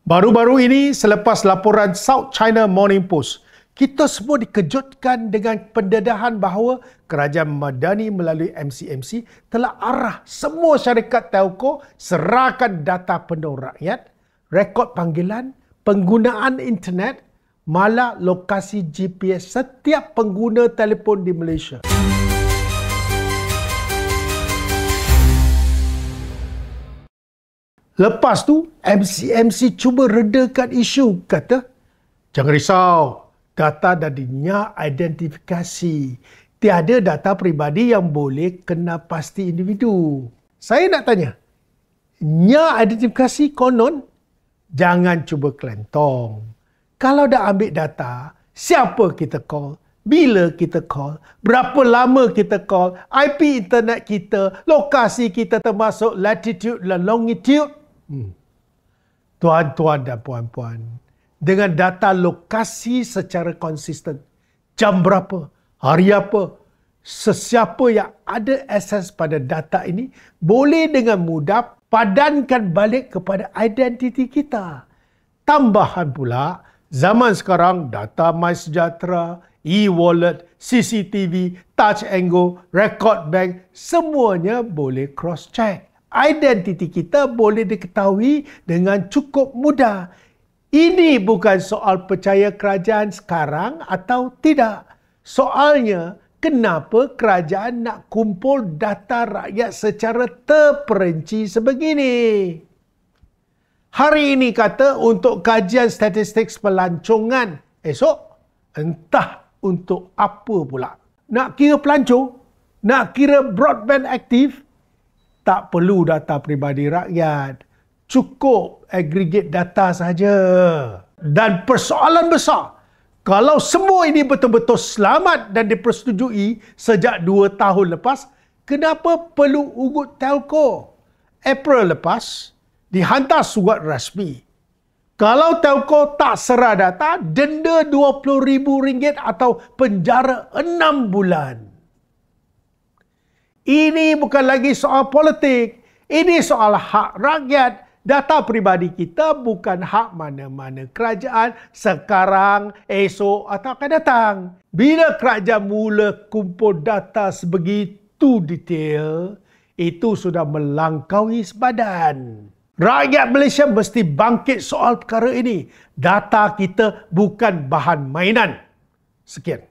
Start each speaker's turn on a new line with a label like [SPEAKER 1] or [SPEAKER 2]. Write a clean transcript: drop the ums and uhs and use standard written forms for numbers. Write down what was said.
[SPEAKER 1] Baru-baru ini selepas laporan South China Morning Post, kita semua dikejutkan dengan pendedahan bahawa Kerajaan Madani melalui MCMC telah arah semua syarikat telco serahkan data penuh rakyat, rekod panggilan, penggunaan internet, malah lokasi GPS setiap pengguna telefon di Malaysia. Lepas tu, MCMC cuba redakan isu, kata, jangan risau, data dah dinyak identifikasi. Tiada data peribadi yang boleh kena pasti individu. Saya nak tanya, nyak identifikasi konon, jangan cuba kelentong. Kalau dah ambil data, siapa kita call, bila kita call, berapa lama kita call, IP internet kita, lokasi kita termasuk latitude dan longitude. Tuan-tuan dan puan-puan, dengan data lokasi secara konsisten, jam berapa, hari apa, sesiapa yang ada akses pada data ini boleh dengan mudah padankan balik kepada identiti kita. Tambahan pula, zaman sekarang data MySejahtera, e-wallet, CCTV, touch and go, record bank, semuanya boleh cross-check. Identiti kita boleh diketahui dengan cukup mudah. Ini bukan soal percaya kerajaan sekarang atau tidak. Soalnya, kenapa kerajaan nak kumpul data rakyat secara terperinci sebegini? Hari ini kata untuk kajian statistik pelancongan. Esok, entah untuk apa pula. Nak kira pelancong? Nak kira broadband aktif? Tak perlu data peribadi rakyat. Cukup aggregate data saja. Dan persoalan besar, kalau semua ini betul-betul selamat dan dipersetujui sejak 2 tahun lepas, kenapa perlu ugut telco? April lepas, dihantar surat rasmi. Kalau telco tak serah data, denda RM20,000 atau penjara 6 bulan. Ini bukan lagi soal politik. Ini soal hak rakyat. Data peribadi kita bukan hak mana-mana kerajaan sekarang, esok atau akan datang. Bila kerajaan mula kumpul data sebegitu detail, itu sudah melangkaui sepadan. Rakyat Malaysia mesti bangkit soal perkara ini. Data kita bukan bahan mainan. Sekian.